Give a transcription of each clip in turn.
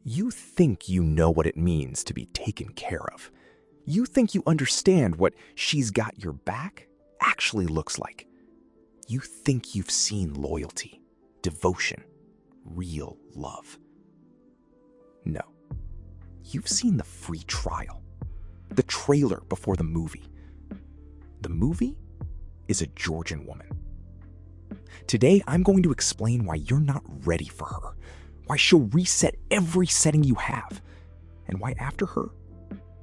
You think you know what it means to be taken care of. You think you understand what "she's got your back" actually looks like. You think you've seen loyalty, devotion, real love. No. You've seen the free trial, the trailer before the movie. The movie is a Georgian woman. Today, I'm going to explain why you're not ready for her, why she'll reset every setting you have, and why after her,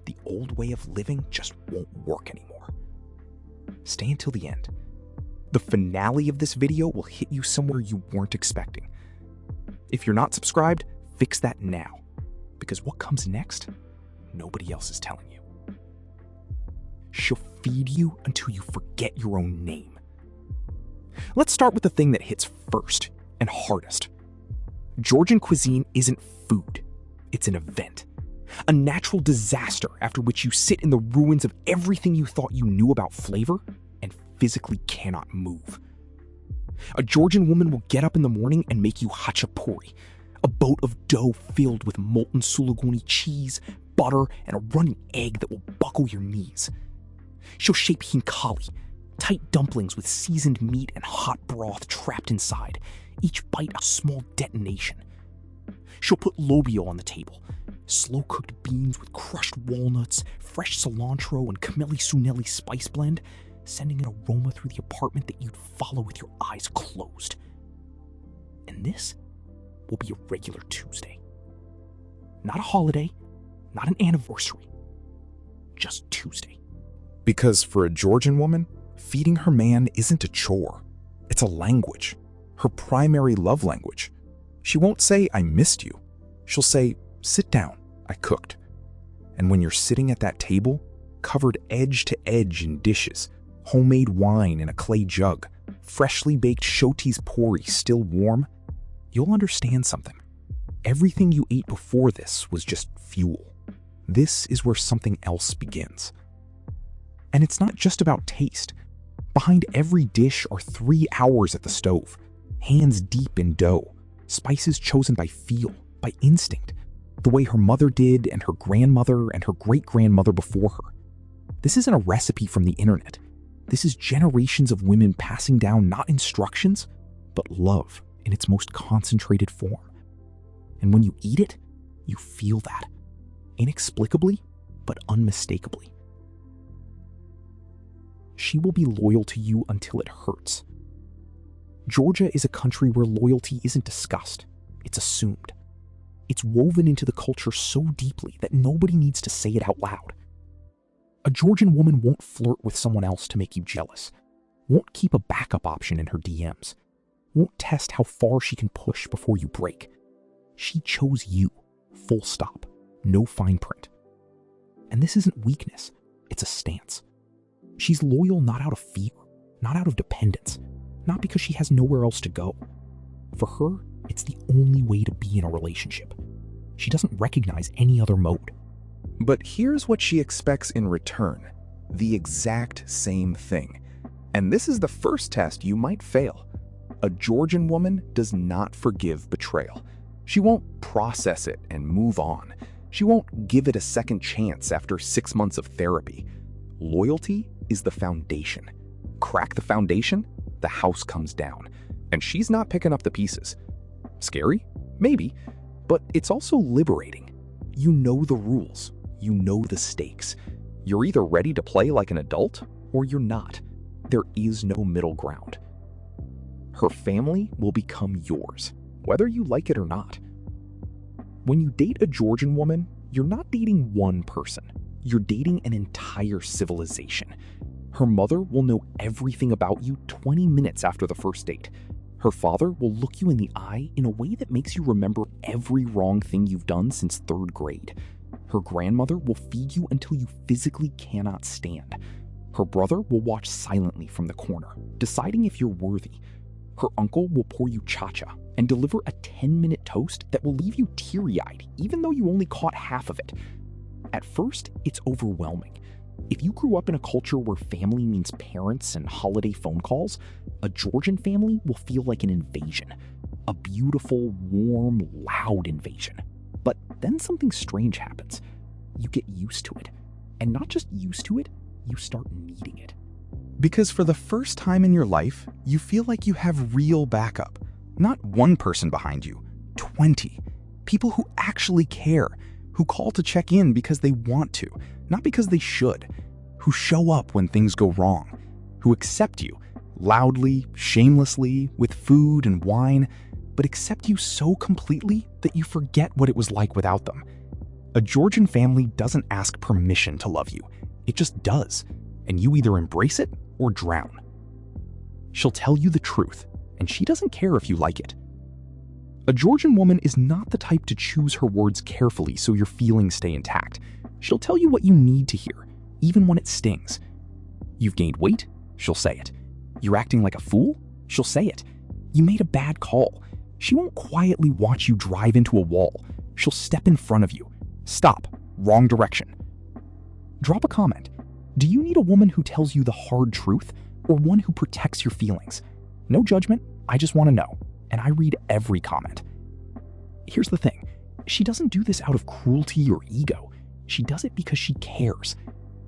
the old way of living just won't work anymore. Stay until the end. The finale of this video will hit you somewhere you weren't expecting. If you're not subscribed, fix that now, because what comes next, nobody else is telling you. She'll feed you until you forget your own name. Let's start with the thing that hits first and hardest. Georgian cuisine isn't food, it's an event. A natural disaster after which you sit in the ruins of everything you thought you knew about flavor and physically cannot move. A Georgian woman will get up in the morning and make you hachapuri, a boat of dough filled with molten sulaguni cheese, butter, and a running egg that will buckle your knees. She'll shape hinkali, tight dumplings with seasoned meat and hot broth trapped inside, each bite a small detonation. She'll put lobio on the table, slow-cooked beans with crushed walnuts, fresh cilantro, and camelli sunelli spice blend, sending an aroma through the apartment that you'd follow with your eyes closed. And this will be a regular Tuesday. Not a holiday, not an anniversary, just Tuesday. Because for a Georgian woman, feeding her man isn't a chore. It's a language, her primary love language. She won't say, "I missed you." She'll say, "Sit down, I cooked." And when you're sitting at that table, covered edge to edge in dishes, homemade wine in a clay jug, freshly baked shotis pori still warm, you'll understand something. Everything you ate before this was just fuel. This is where something else begins. And it's not just about taste. Behind every dish are 3 hours at the stove, hands deep in dough, spices chosen by feel, by instinct, the way her mother did and her grandmother and her great-grandmother before her. This isn't a recipe from the internet. This is generations of women passing down not instructions, but love in its most concentrated form. And when you eat it, you feel that, inexplicably, but unmistakably. She will be loyal to you until it hurts. Georgia is a country where loyalty isn't discussed, it's assumed. It's woven into the culture so deeply that nobody needs to say it out loud. A Georgian woman won't flirt with someone else to make you jealous, won't keep a backup option in her DMs, won't test how far she can push before you break. She chose you, full stop, no fine print. And this isn't weakness, it's a stance. She's loyal not out of fear, not out of dependence, not because she has nowhere else to go. For her, it's the only way to be in a relationship. She doesn't recognize any other mode. But here's what she expects in return, the exact same thing. And this is the first test you might fail. A Georgian woman does not forgive betrayal. She won't process it and move on. She won't give it a second chance after 6 months of therapy. Loyalty is the foundation. Crack the foundation, the house comes down. And she's not picking up the pieces. Scary? Maybe. But it's also liberating. You know the rules. You know the stakes. You're either ready to play like an adult, or you're not. There is no middle ground. Her family will become yours, whether you like it or not. When you date a Georgian woman, you're not dating one person. You're dating an entire civilization. Her mother will know everything about you 20 minutes after the first date. Her father will look you in the eye in a way that makes you remember every wrong thing you've done since 3rd grade. Her grandmother will feed you until you physically cannot stand. Her brother will watch silently from the corner, deciding if you're worthy. Her uncle will pour you cha-cha and deliver a 10-minute toast that will leave you teary-eyed, even though you only caught half of it. At first, it's overwhelming. If you grew up in a culture where family means parents and holiday phone calls, a Georgian family will feel like an invasion. A beautiful, warm, loud invasion. But then something strange happens. You get used to it. And not just used to it, you start needing it. Because for the first time in your life, you feel like you have real backup. Not one person behind you, 20. People who actually care, who call to check in because they want to, not because they should, who show up when things go wrong, who accept you, loudly, shamelessly, with food and wine, but accept you so completely that you forget what it was like without them. A Georgian family doesn't ask permission to love you. It just does, and you either embrace it or drown. She'll tell you the truth, and she doesn't care if you like it. A Georgian woman is not the type to choose her words carefully so your feelings stay intact. She'll tell you what you need to hear, even when it stings. You've gained weight? She'll say it. You're acting like a fool? She'll say it. You made a bad call. She won't quietly watch you drive into a wall. She'll step in front of you. Stop. Wrong direction. Drop a comment. Do you need a woman who tells you the hard truth or one who protects your feelings? No judgment. I just want to know. And I read every comment. Here's the thing. She doesn't do this out of cruelty or ego. She does it because she cares.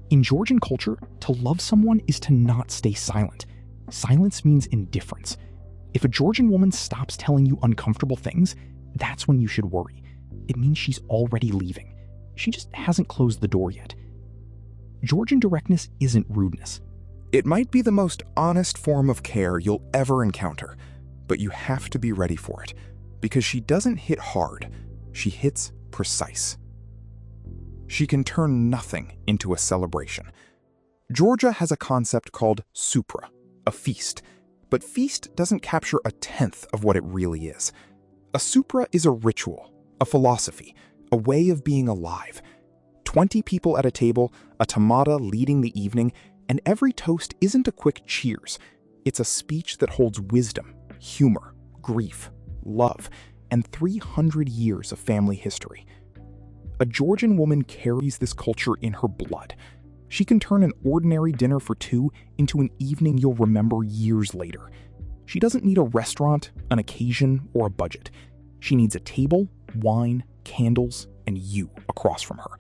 In Georgian culture, to love someone is to not stay silent. Silence means indifference. If a Georgian woman stops telling you uncomfortable things, that's when you should worry. It means she's already leaving. She just hasn't closed the door yet. Georgian directness isn't rudeness. It might be the most honest form of care you'll ever encounter, but you have to be ready for it, because she doesn't hit hard, she hits precise. She can turn nothing into a celebration. Georgia has a concept called supra, a feast, but feast doesn't capture a tenth of what it really is. A supra is a ritual, a philosophy, a way of being alive. 20 people at a table, a tamada leading the evening, and every toast isn't a quick cheers. It's a speech that holds wisdom, humor, grief, love, and 300 years of family history. A Georgian woman carries this culture in her blood. She can turn an ordinary dinner for two into an evening you'll remember years later. She doesn't need a restaurant, an occasion, or a budget. She needs a table, wine, candles, and you across from her.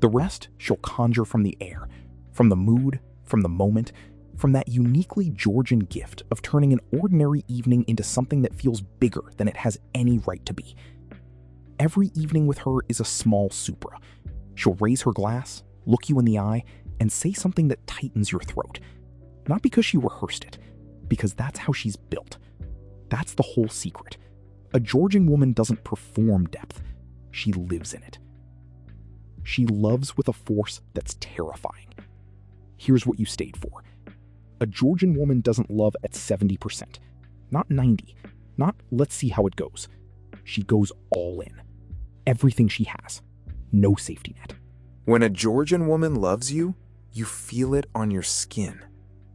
The rest she'll conjure from the air, from the mood, from the moment, from that uniquely Georgian gift of turning an ordinary evening into something that feels bigger than it has any right to be. Every evening with her is a small supra. She'll raise her glass, look you in the eye, and say something that tightens your throat. Not because she rehearsed it, because that's how she's built. That's the whole secret. A Georgian woman doesn't perform depth. She lives in it. She loves with a force that's terrifying. Here's what you stayed for. A Georgian woman doesn't love at 70%, not 90%, not let's see how it goes. She goes all in. Everything she has. No safety net. When a Georgian woman loves you, you feel it on your skin.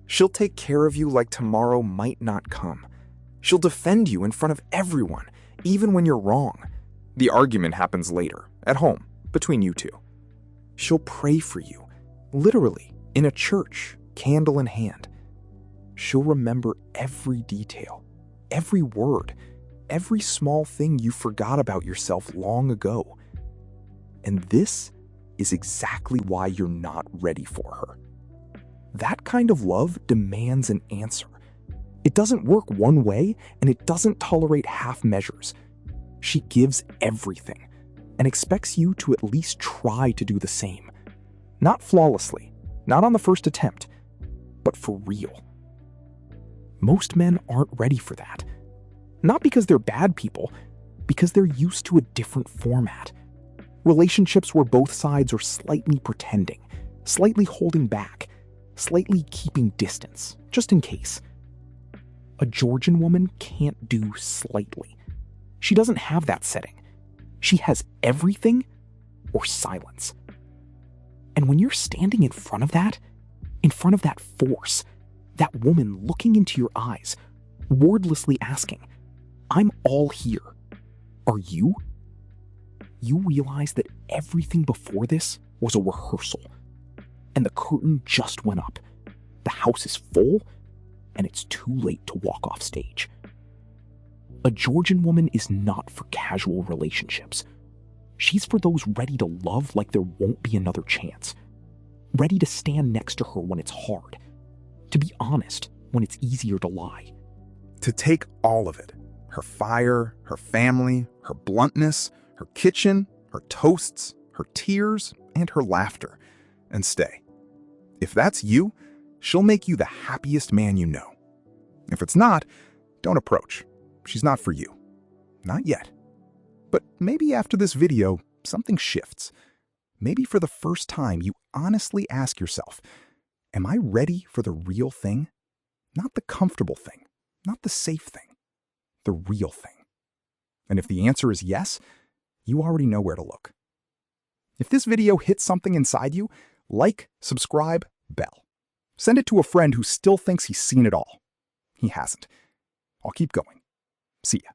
She'll take care of you like tomorrow might not come. She'll defend you in front of everyone, even when you're wrong. The argument happens later, at home, between you two. She'll pray for you, literally, in a church, candle in hand. She'll remember every detail, every word, every small thing you forgot about yourself long ago. And this is exactly why you're not ready for her. That kind of love demands an answer. It doesn't work one way, and it doesn't tolerate half measures. She gives everything and expects you to at least try to do the same. Not flawlessly, not on the first attempt, but for real. Most men aren't ready for that. Not because they're bad people, because they're used to a different format. Relationships where both sides are slightly pretending, slightly holding back, slightly keeping distance, just in case. A Georgian woman can't do slightly. She doesn't have that setting. She has everything or silence. And when you're standing in front of that force, that woman looking into your eyes, wordlessly asking, I'm all here. Are you? You realize that everything before this was a rehearsal. And the curtain just went up. The house is full, and it's too late to walk off stage. A Georgian woman is not for casual relationships. She's for those ready to love like there won't be another chance. Ready to stand next to her when it's hard. To be honest when it's easier to lie. To take all of it. Her fire, her family, her bluntness, her kitchen, her toasts, her tears, and her laughter. And stay. If that's you, she'll make you the happiest man you know. If it's not, don't approach. She's not for you. Not yet. But maybe after this video, something shifts. Maybe for the first time, you honestly ask yourself, am I ready for the real thing? Not the comfortable thing, not the safe thing, the real thing. And if the answer is yes, you already know where to look. If this video hits something inside you, like, subscribe, bell. Send it to a friend who still thinks he's seen it all. He hasn't. I'll keep going. See ya.